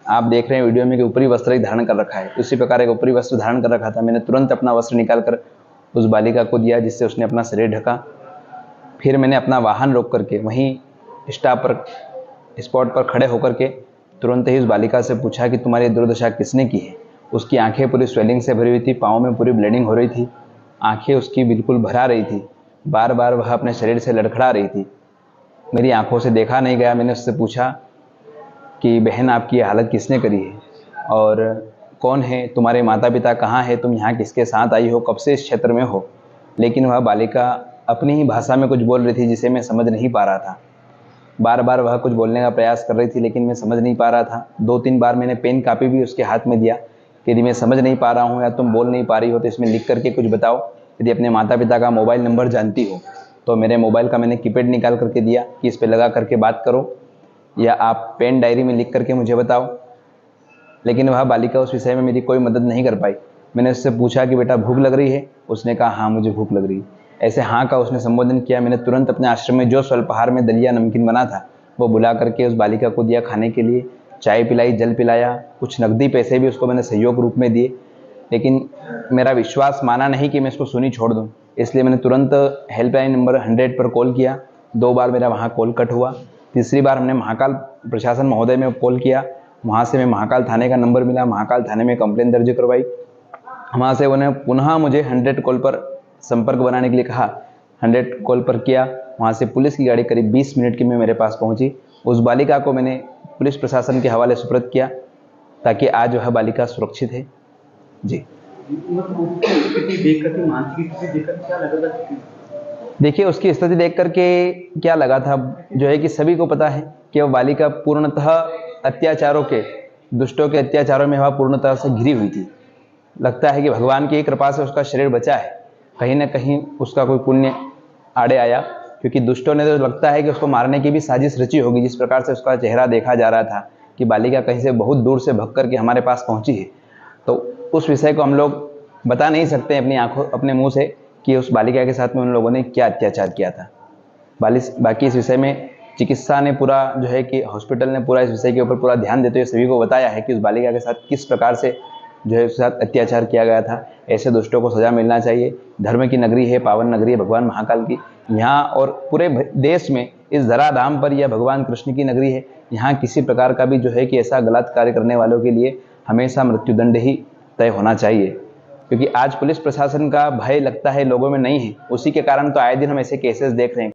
आप देख रहे हैं वीडियो में कि ऊपरी वस्त्र ही धारण कर रखा है, उसी प्रकार एक ऊपरी वस्त्र धारण कर रखा था। मैंने तुरंत अपना वस्त्र निकालकर उस बालिका को दिया, जिससे उसने अपना शरीर ढका। फिर मैंने अपना वाहन रोक करके वहीं स्पॉट पर खड़े होकर के तुरंत ही उस बालिका से पूछा कि तुम्हारी दुर्दशा किसने की है। उसकी आंखें पूरी स्वेलिंग से भरी हुई थी, पाँव में पूरी ब्लीडिंग हो रही थी, आंखें उसकी बिल्कुल भरा रही थी, बार बार वह अपने शरीर से लड़खड़ा रही थी। मेरी आंखों से देखा नहीं गया। मैंने उससे पूछा कि बहन, आपकी ये हालत किसने करी है और कौन है, तुम्हारे माता पिता कहाँ है, तुम यहाँ किसके साथ आई हो, कब से इस क्षेत्र में हो। लेकिन वह बालिका अपनी ही भाषा में कुछ बोल रही थी, जिसे मैं समझ नहीं पा रहा था। बार बार वह कुछ बोलने का प्रयास कर रही थी, लेकिन मैं समझ नहीं पा रहा था। 2-3 बार मैंने पेन कापी भी उसके हाथ में दिया कि यदि मैं समझ नहीं पा रहा हूँ या तुम बोल नहीं पा रही हो तो इसमें लिख करके कुछ बताओ। यदि अपने माता पिता का मोबाइल नंबर जानती हो तो मेरे मोबाइल का मैंने कीपैड निकाल करके दिया कि इस पर लगा करके बात करो, या आप पेन डायरी में लिख करके मुझे बताओ। लेकिन वह बालिका उस विषय में मेरी कोई मदद नहीं कर पाई। मैंने उससे पूछा कि बेटा भूख लग रही है, उसने कहा हाँ मुझे भूख लग रही है। ऐसे हाँ का उसने संबोधन किया। मैंने तुरंत अपने आश्रम में जो स्वल्पाहार में दलिया नमकीन बना था वो बुला करके उस बालिका को दिया खाने के लिए, चाय पिलाई, जल पिलाया, कुछ नकदी पैसे भी उसको मैंने सहयोग रूप में दिए। लेकिन मेरा विश्वास माना नहीं कि मैं इसको सुनी छोड़ दूँ, इसलिए मैंने तुरंत हेल्पलाइन नंबर 100 पर कॉल किया। 2 बार मेरा वहाँ कॉल कट हुआ। तीसरी बार हमने महाकाल प्रशासन महोदय में कॉल किया, वहाँ से मैं महाकाल थाने का नंबर मिला, महाकाल थाने में कंप्लेंट दर्ज करवाई। वहाँ से उन्हें पुनः मुझे 100 कॉल पर संपर्क बनाने के लिए कहा। 100 कॉल पर किया, वहाँ से पुलिस की गाड़ी करीब 20 मिनट की में मेरे पास पहुँची। उस बालिका को मैंने पुलिस प्रशासन के हवाले सुपुर्द किया ताकि आज वह बालिका सुरक्षित है। जी, देखिए उसकी स्थिति देख करके क्या लगा था, जो है कि सभी को पता है कि वह बालिका पूर्णतः अत्याचारों के, दुष्टों के अत्याचारों में वह पूर्णतः से घिरी हुई थी। लगता है कि भगवान की कृपा से उसका शरीर बचा है, कहीं ना कहीं उसका कोई पुण्य आड़े आया, क्योंकि दुष्टों ने तो लगता है कि उसको मारने की भी साजिश रची होगी। जिस प्रकार से उसका चेहरा देखा जा रहा था कि बालिका कहीं से बहुत दूर से भग करके हमारे पास पहुंची है, तो उस विषय को हम लोग बता नहीं सकते अपनी आंखों, अपने मुंह से कि उस बालिका के साथ में उन लोगों ने क्या अत्याचार किया था। बाकी इस विषय में चिकित्सा ने पूरा, जो है कि हॉस्पिटल ने पूरा इस विषय के ऊपर पूरा ध्यान देते हुए सभी को बताया है कि उस बालिका के साथ किस प्रकार से जो है उसके साथ अत्याचार किया गया था। ऐसे दुष्टों को सजा मिलना चाहिए। धर्म की नगरी है, पावन नगरी है भगवान महाकाल की, यहाँ और पूरे देश में इस धराधाम पर यह भगवान कृष्ण की नगरी है। यहाँ किसी प्रकार का भी जो है कि ऐसा गलत कार्य करने वालों के लिए हमेशा मृत्युदंड ही तय होना चाहिए, क्योंकि आज पुलिस प्रशासन का भय लगता है लोगों में नहीं है। उसी के कारण तो आए दिन हम ऐसे केसेस देख रहे हैं।